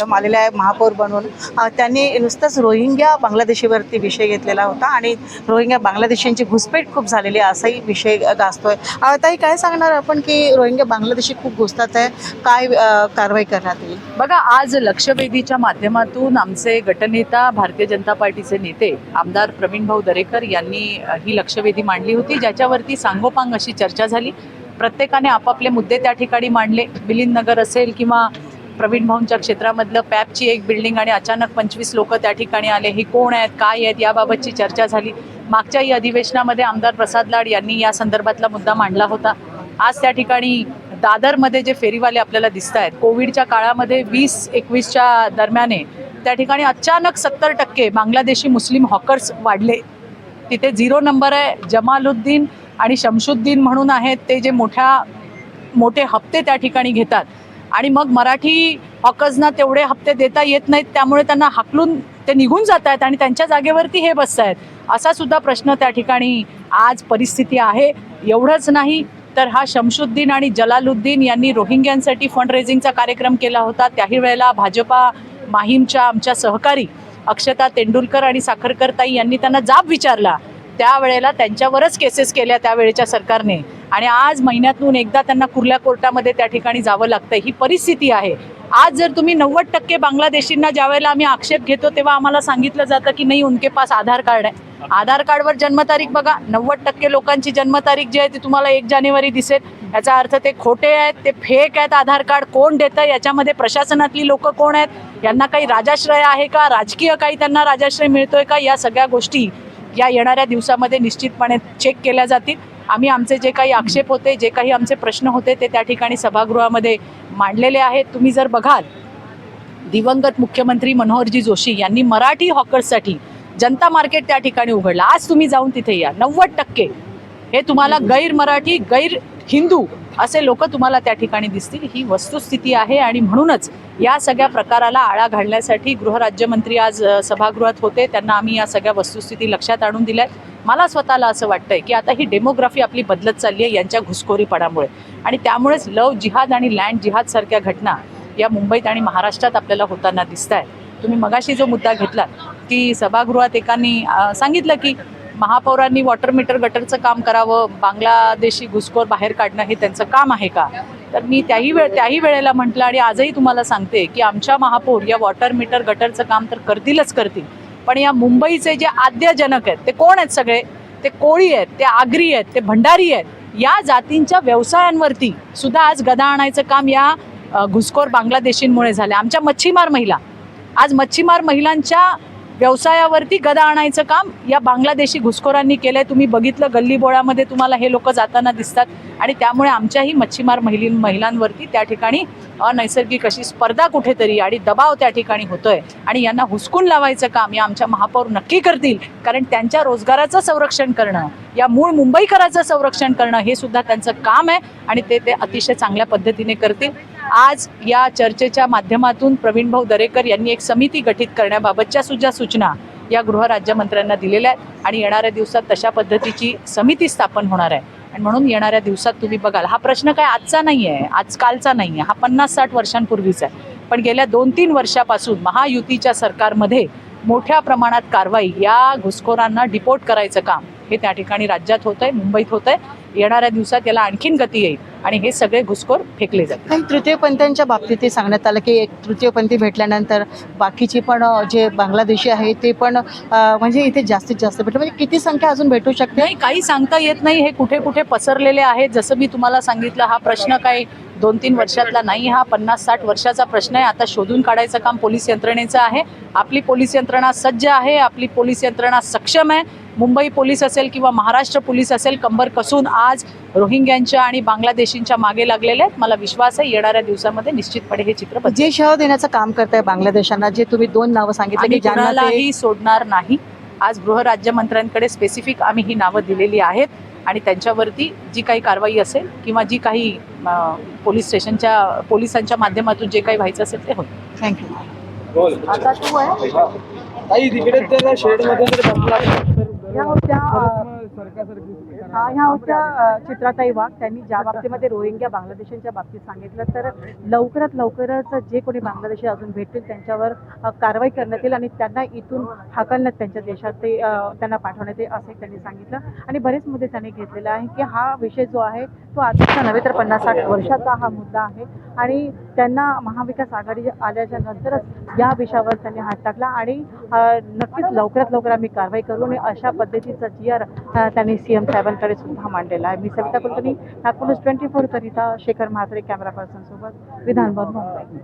Madam आलेल्या आहे महापौर बनवून. त्यांनी नुसतंच रोहिंग्या बांगलादेशीवरती विषय घेतलेला होता आणि रोहिंग्या बांगलादेशींची घुसपेट खूप झालेली आहे असाही विषय गाजतोय. ताई काय सांगणार आपण की रोहिंग्या बांगलादेशी खूप घुसतात आहे, काय कारवाई करण्यात येईल? बघा, आज लक्षवेधीच्या माध्यमातून आमचे गटनेता भारतीय जनता पार्टीचे नेते आमदार प्रवीण भाऊ दरेकर यांनी ही लक्षवेधी मांडली होती, ज्याच्यावरती सांगोपांग अशी चर्चा झाली. प्रत्येकाने आपापले मुद्दे त्या ठिकाणी मांडले. मिलिंद नगर असेल किंवा प्रवीण भाऊंच्या क्षेत्रामधलं पॅपची एक बिल्डिंग आणि अचानक 25 लोक त्या ठिकाणी आले, ही कोण आहेत, काय आहेत, याबाबतची चर्चा झाली. मागच्याही अधिवेशनामध्ये आमदार प्रसाद लाड यांनी या संदर्भातला मुद्दा मांडला होता. आज त्या ठिकाणी दादरमध्ये जे फेरीवाले आपल्याला दिसत आहेत, कोविडच्या काळामध्ये 20-21च्या दरम्याने त्या ठिकाणी अचानक 70% बांगलादेशी मुस्लिम हॉकर्स वाढले. तिथे 0 नंबर आहे. जमालुद्दीन आणि शमशुद्दीन म्हणून आहेत ते, जे मोठे हप्ते त्या ठिकाणी घेतात आणि मग मराठी हॉकर्सना तेवढे हप्ते देता येत नाहीत, त्यामुळे त्यांना हाकलून ते निघून जात आहेत आणि त्यांच्या जागेवरती हे बसत आहेत. असा सुद्धा प्रश्न त्या ठिकाणी आज परिस्थिती आहे. एवढंच नाही तर हा शमशुद्दीन आणि जलालुद्दीन यांनी रोहिंग्यांसाठी फंड रेझिंगचा कार्यक्रम केला होता. त्याही वेळेला भाजपा माहीमच्या आमच्या सहकारी अक्षता तेंडुलकर आणि साखरकर ताई यांनी त्यांना जाब विचारला. त्यावेळेला त्यांच्यावरच केसेस केल्या त्यावेळेच्या सरकारने आणि आज महिन्यातून एकदा त्यांना कुर्ल्या कोर्टामध्ये त्या ठिकाणी जावं लागतं. ही परिस्थिती आहे. आज जर तुम्ही 90% बांगलादेशींना ज्यावेळेला आम्ही आक्षेप घेतो तेव्हा आम्हाला सांगितलं जातं की नाही, उनके पास आधार कार्ड आहे. आधार कार्डवर जन्मतारीख बघा, 90% लोकांची जन्मतारीख जी आहे ती तुम्हाला 1 जानेवारी दिसेल. याचा अर्थ ते खोटे आहेत, ते फेक आहेत. आधार कार्ड कोण देतं, याच्यामध्ये प्रशासनातली लोक कोण आहेत, यांना काही राजाश्रय आहे का, राजकीय काही त्यांना राजाश्रय मिळतोय का, या सगळ्या गोष्टी या येणाऱ्या दिवसामध्ये निश्चितपणे चेक केल्या जातील. आम्ही आमचे जे काही आक्षेप होते, जे काही आमचे प्रश्न होते ते त्या ठिकाणी सभागृहामध्ये मांडलेले आहेत. तुम्ही जर बघाल, दिवंगत मुख्यमंत्री मनोहरजी जोशी यांनी मराठी हॉकर्ससाठी जनता मार्केट त्या ठिकाणी उघडलं. आज तुम्ही जाऊन तिथे या, 90% हे तुम्हाला गैर मराठी, गैर हिंदू असे लोक तुम्हाला त्या ठिकाणी दिसतील. ही वस्तुस्थिती आहे आणि म्हणूनच या सगळ्या प्रकाराला आळा घालण्यासाठी गृहराज्यमंत्री आज सभागृहात होते. त्यांना आम्ही या सगळ्या वस्तुस्थिती लक्षात आणून दिल्यात. मला स्वतःला असं वाटतंय की आता ही डेमोग्राफी आपली बदलत चालली आहे यांच्या घुसखोरीपणामुळे, आणि त्यामुळेच लव जिहाद आणि लँड जिहाद सारख्या घटना या मुंबईत आणि महाराष्ट्रात आपल्याला होताना दिसत आहे. तुम्ही मगाशी जो मुद्दा घेतला की सभागृहात एकांनी सांगितलं की महापौरांनी वॉटर मीटर गटरचं काम करावं, बांगलादेशी घुसखोर बाहेर काढणं हे त्यांचं काम आहे का, तर मी त्याही वेळेला म्हटलं आणि आजही तुम्हाला सांगते की आमच्या महापौर या वॉटर मीटर गटरचं काम तर करतीलच करतील, पण या मुंबईचे जे आद्यजनक आहेत ते कोण आहेत, सगळे ते कोळी आहेत, ते आगरी आहेत, ते भंडारी आहेत. या जातींच्या व्यवसायांवरती सुद्धा आज गदा आणायचं काम या घुसखोर बांगलादेशींमुळे झालं. आमच्या मच्छीमार महिला, आज मच्छीमार महिलांच्या व्यवसायावरती गदा आणायचं काम या बांगलादेशी घुसखोरांनी केलंय. तुम्ही बघितलं गल्लीबोळामध्ये तुम्हाला हे लोक जाताना दिसतात आणि त्यामुळे आमच्याही मच्छीमार महिलांवरती त्या ठिकाणी अनैसर्गिक अशी स्पर्धा कुठेतरी आणि दबाव त्या ठिकाणी होतोय आणि यांना हुसकून लावायचं काम या आमच्या महापौर नक्की करतील, कारण त्यांच्या रोजगाराचं संरक्षण करणं, या मूळ मुंबईकराचं संरक्षण करणं हे सुद्धा त्यांचं काम आहे आणि ते अतिशय चांगल्या पद्धतीने करतील. आज या चर्चेच्या माध्यमातून प्रवीण भाऊ दरेकर यांनी एक समिती गठीत करण्याबाबतच्या सुद्धा सूचना या गृहराज्यमंत्र्यांना दिलेल्या आहेत आणि येणाऱ्या दिवसात तशा पद्धतीची समिती स्थापन होणार आहे. आणि म्हणून येणाऱ्या दिवसात तुम्ही बघाल, हा प्रश्न काय आजचा नाही आहे, आजकालचा नाही आहे, हा 50-60 वर्षांपूर्वीचा आहे. पण गेल्या 2-3 वर्षापासून महायुतीच्या सरकारमध्ये मोठ्या प्रमाणात कारवाई या घुसखोरांना डिपोर्ट करायचं काम हे त्या ठिकाणी राज्यात होतंय, मुंबईत होतंय. येणाऱ्या दिवसात याला आणखीन गती येईल आणि हे सगळे घुसखोर फेकले जातील. काही तृतीयपंथींच्या बाबतीत सांगण्यात आलं की एक तृतीयपंथी भेटल्यानंतर बाकीचे पण जे बांगलादेशी आहे ते पण म्हणजे इथे जास्तीत जास्त भेटलं, म्हणजे किती संख्या अजून भेटू शकते? नाही, काही सांगता येत नाही. हे कुठे कुठे पसरलेले आहेत. जसं मी तुम्हाला सांगितलं, हा प्रश्न काही 2-3 वर्षातला नाही, हा 50-60 वर्षाचा प्रश्न आहे. आता शोधून काढायचं काम पोलीस यंत्रणेचं आहे. आपली पोलीस यंत्रणा सज्ज आहे, आपली पोलीस यंत्रणा सक्षम आहे. मुंबई पोलीस असेल किंवा महाराष्ट्र पोलीस असेल, कंबर कसून आज रोहिंग्यांच्या आणि बांगलादेशींच्या मागे लागलेले आहेत. मला विश्वास आहे येणाऱ्या दिवसामध्ये निश्चितपणे हे चित्र जे शह देण्याचं काम करताय बांगलादेशांना, जे तुम्ही 2 नावं सांगितलं की ज्यांनाही सोडणार नाही. आज गृहराज्यमंत्र्यांकडे स्पेसिफिक आम्ही ही नावं दिलेली आहेत आणि त्यांच्यावरती जी काही कारवाई असेल किंवा जी काही पोलिसांच्या माध्यमातून जे काही व्हायचं असेल ते होईल. थँक्यू. आता तू आहे ताई तिकडे त्या शेड मध्ये जर बसला या होत्या सरकार ह्या होत्या चित्राताई वाघ. त्यांनी ज्या बाबतीमध्ये रोहिंग्या बांगलादेशांच्या बाबतीत सांगितलं तर लवकरच जे कोणी बांगलादेशी अजून भेटतील त्यांच्यावर कारवाई करण्यात येईल आणि त्यांना इथून हाकलण्यात त्यांच्या देशात ते त्यांना पाठवण्यात येईल असंही त्यांनी सांगितलं. आणि बरेच मुद्दे त्यांनी घेतलेला आहे की हा विषय जो आहे तो आजचा नव्हे तर 50-60 वर्षाचा हा मुद्दा आहे आणि त्यांना महाविकास आघाडी आल्याच्या नंतरच या विषयावर त्यांनी हात टाकला आणि नक्कीच लवकरात लवकर आम्ही कारवाई करू आणि अशा पद्धतीचा GR त्यांनी CM साहेबांकडे सुद्धा मांडलेला आहे. मी सविता कुलकर्णी, नागपूर न्यूज 24 करिता शेखर म्हात्रे कॅमेरा पर्सन सोबत, विधानभवन, मुंबई.